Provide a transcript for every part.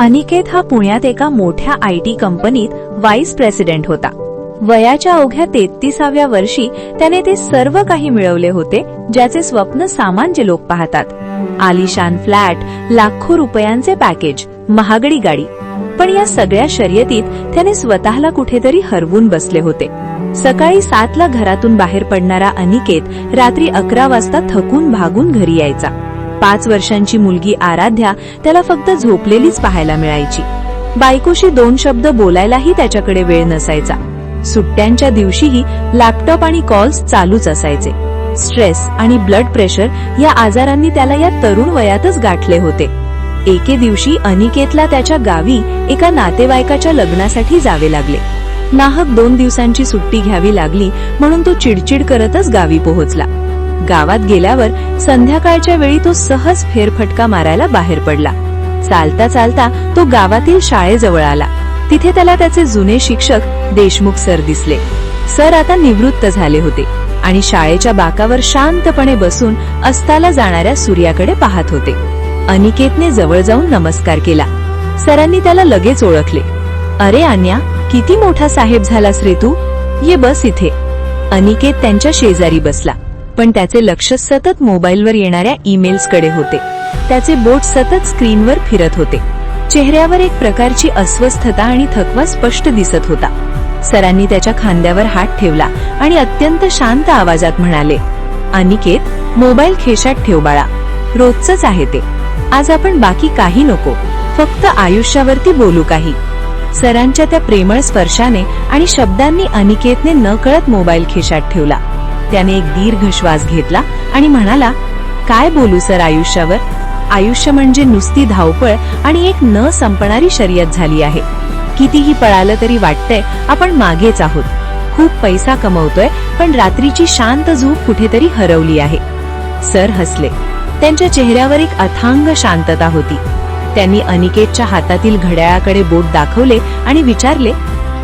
अनिकेत हा पुण्यात एका मोठ्या IT कंपनीत व्हाईस प्रेसिडेंट होता. वयाच्या अवघ्या 33व्या वर्षी त्याने ते सर्व काही मिळवले होते ज्याचे स्वप्न सामान्य लोक पाहतात. आलिशान फ्लॅट, लाखो रुपयांचे पॅकेज, महागडी गाडी. पण या सगळ्या शर्यतीत त्याने स्वतःला कुठेतरी हरवून बसले होते. सकाळी 7ला घरातून बाहेर पडणारा अनिकेत रात्री 11 वाजता थकून भागून घरी यायचा. 5 वर्षांची मुलगी आराध्या त्याला फक्त झोपलेलीच पाहायला मिळायची. बायकोशी 2 शब्द बोलायलाही त्याच्याकडे वेळ नसायचा. सुट्ट्यांच्या दिवशीही लॅपटॉप आणि कॉल्स चालूच असायचे. स्ट्रेस आणि ब्लड प्रेशर या आजारांनी त्याला या तरुण वयातच गाठले होते. एके दिवशी अनिकेतला त्याच्या गावी एका नातेवाईकाच्या लग्नासाठी जावे लागले. नाहक 2 दिवसांची सुट्टी घ्यावी लागली म्हणून तो चिडचिड करतच गावी पोहोचला. गावात गेल्यावर संध्याकाळच्या वेळी तो सहज फेरफटका मारायला बाहेर पडला. चालता चालता तो गावातील शाळेजवळ आला. तिथे त्याला त्याचे जुने शिक्षक देशमुख सर दिसले. सर आता निवृत्त झाले होते आणि शाळेच्या बाकावर शांतपणे बसून अस्ताला जाणाऱ्या सूर्याकडे पाहत होते. अनिकेतने जवळ जाऊन नमस्कार केला. सरांनी त्याला लगेच ओळखले. अरे अन्या, किती मोठा साहेब झालास रे तू, ये बस इथे. अनिकेत त्यांच्या शेजारी बसला, पण त्याचे लक्ष सतत मोबाईलवर येणाऱ्या ईमेल्सकडे होते. त्याचे बोट सतत स्क्रीनवर फिरत होते. चेहऱ्यावर एक प्रकारची अस्वस्थता आणि थकवा स्पष्ट दिसत होता. सरांनी त्याच्या खांद्यावर हात ठेवला आणि अत्यंत शांत आवाजात म्हणाले, अनिकेत, मोबाईल खिशात ठेव बाळा. रोजच आहे ते. आज आपण बाकी काही नको, फक्त आयुष्यावरती बोलू काही. सरांच्या त्या प्रेमळ स्पर्शाने आणि शब्दांनी अनिकेतने नकळत मोबाईल खिशात ठेवला. त्याने एक दीर्घ श्वास घेतला आणि म्हणाला, काय बोलू सर आयुष्यावर? आयुष्य म्हणजे नुसती धावपळ आणि एक न संपणारी शर्यत झाली आहे. कितीही पळालं तरी वाटतंय आपण मागेच आहोत. खूप पैसा कमवतोय, पण रात्रीची शांत झोप कुठेतरी हरवली आहे. सर हसले. त्यांच्या चेहऱ्यावर एक अथांग शांतता होती. त्यांनी अनिकेतच्या हातातील घड्याळाकडे बोट दाखवले आणि विचारले,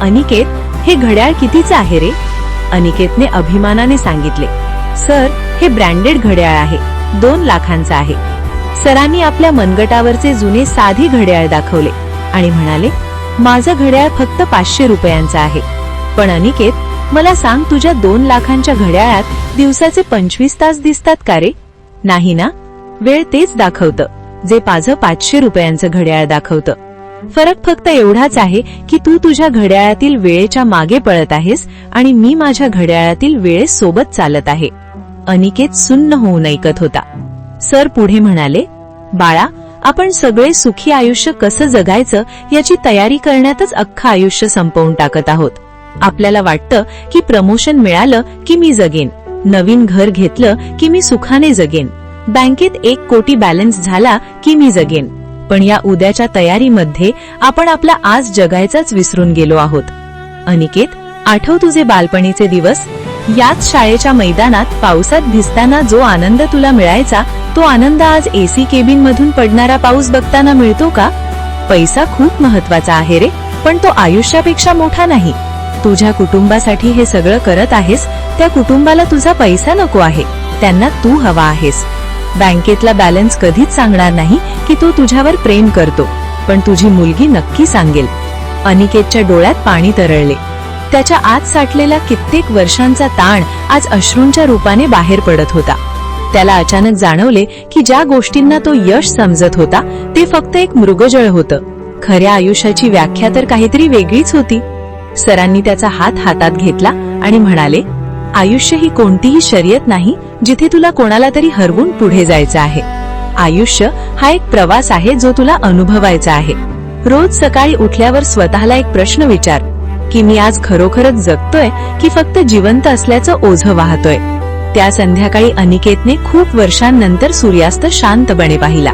अनिकेत, हे घड्याळ कितीचं आहे रे? अनिकेतने अभिमानाने सांगितले, सर, हे ब्रँडेड घड्याळ आहे, 2 लाखांचं आहे. सरांनी आपल्या मनगटावरचे जुने साधी घड्याळ दाखवले आणि म्हणाले, माझं घड्याळ फक्त 500 रुपयांचं आहे. पण अनिकेत, मला सांग, तुझ्या 2 लाखांच्या घड्याळात दिवसाचे 25 तास दिसतात का रे? नाही ना? वेळ तेच दाखवतं जे माझं 500 रुपयांचं घड्याळ दाखवतं. फरक फक्त एवढाच आहे की तू तुझ्या घड्याळातील वेळेच्या मागे पळत आहेस आणि मी माझ्या घड्याळातील वेळेसोबत चालत आहे. अनिकेत सुन्न होऊन ऐकत होता. सर पुढे म्हणाले, बाळा, आपण सगळे सुखी आयुष्य कसं जगायचं याची तयारी करण्यातच अख्खं आयुष्य संपवून टाकत आहोत. आपल्याला वाटतं की प्रमोशन मिळालं की मी जगेन, नवीन घर घेतलं की मी सुखाने जगेन, बँकेत 1 कोटी बॅलन्स झाला की मी जगेन. पण या उद्याच्या तयारीमध्ये आपण आपला आज जगायचाच विसरून गेलो आहोत. अनिकेत, आठव तुझे बालपणीचे दिवस? याच शाळेच्या मैदानात पावसात भिजताना जो आनंद तुला मिळायचा, तो आनंद आज AC केबिन मधून पडणारा पाऊस बघताना मिळतो का? पैसा खूप महत्वाचा आहे रे, पण तो आयुष्यापेक्षा मोठा नाही. तुझ्या कुटुंबासाठी हे सगळं करत आहेस, त्या कुटुंबाला तुझा पैसा नको आहे, त्यांना तू हवा आहेस. बँकेतला बॅलन्स कधीच सांगणार नाही की तो तुझ्यावर प्रेम करतो, पण तुझी मुलगी नक्की सांगेल. अनिकेतच्या डोळ्यात पाणी तरळले. त्याच्या आत साठलेला कित्येक वर्षांचा ताण आज अश्रूंच्या रूपाने बाहेर पडत होता. त्याला अचानक जाणवले की ज्या गोष्टींना तो यश समजत होता ते फक्त एक मृगजळ होतं. खऱ्या आयुष्याची व्याख्या तर काहीतरी वेगळीच होती. सरांनी त्याचा हात हातात घेतला आणि म्हणाले, आयुष्य ही कोणतीही शर्यत नाही जिथे तुला कोणाला तरी हरवून पुढे जायचं आहे. आयुष्य हा एक प्रवास आहे जो तुला अनुभवायचा आहे. रोज सकाळी उठल्यावर स्वतःला एक प्रश्न विचार की मी आज खरोखरच जगतोय की फक्त जिवंत असल्याचं ओझं वाहतोय. त्या संध्याकाळी अनिकेतने खूप वर्षांनंतर सूर्यास्त शांतपणे पाहिला.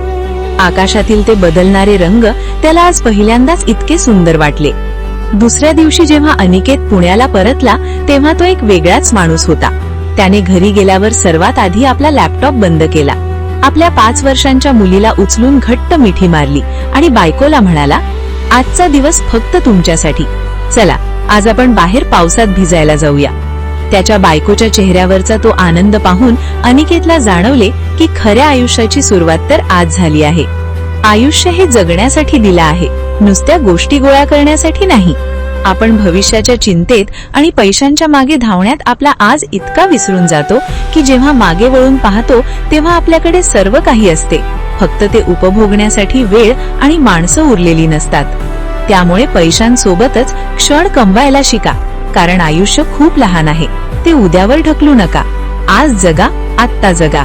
आकाशातील ते बदलणारे रंग त्याला आज पहिल्यांदाच इतके सुंदर वाटले. दुसऱ्या दिवशी जेव्हा अनिकेत पुण्याला परतला तेव्हा तो एक वेगळाच माणूस होता. त्याने घरी गेल्यावर सर्वात आधी आपला लॅपटॉप बंद केला. आपल्या 5 वर्षांच्या मुलीला उचलून घट्ट मिठी मारली आणि बायकोला म्हणाला, आजचा दिवस फक्त तुमच्यासाठी. चला, आज आपण बाहेर पावसात भिजायला जाऊया. त्याच्या बायकोच्या चेहऱ्यावरचा तो आनंद पाहून अनिकेतला जाणवले की खऱ्या आयुष्याची सुरुवात तर आज झाली आहे. आयुष्य हे जगण्यासाठी दिलं आहे, नुसत्या गोष्टी गोळा करण्यासाठी नाही. आपण भविष्याच्या चिंतेत आणि पैशांच्या मागे धावण्यात आपला आज इतका विसरून जातो की जेव्हा मागे वळून पाहतो तेव्हा आपल्याकडे सर्व काही असते, फक्त ते उपभोगण्यासाठी वेळ आणि माणसं उरलेली नसतात. त्यामुळे पैशांसोबतच क्षण कमवायला शिका, कारण आयुष्य खूप लहान आहे. ते उद्यावर ढकलू नका. आज जगा, आत्ता जगा.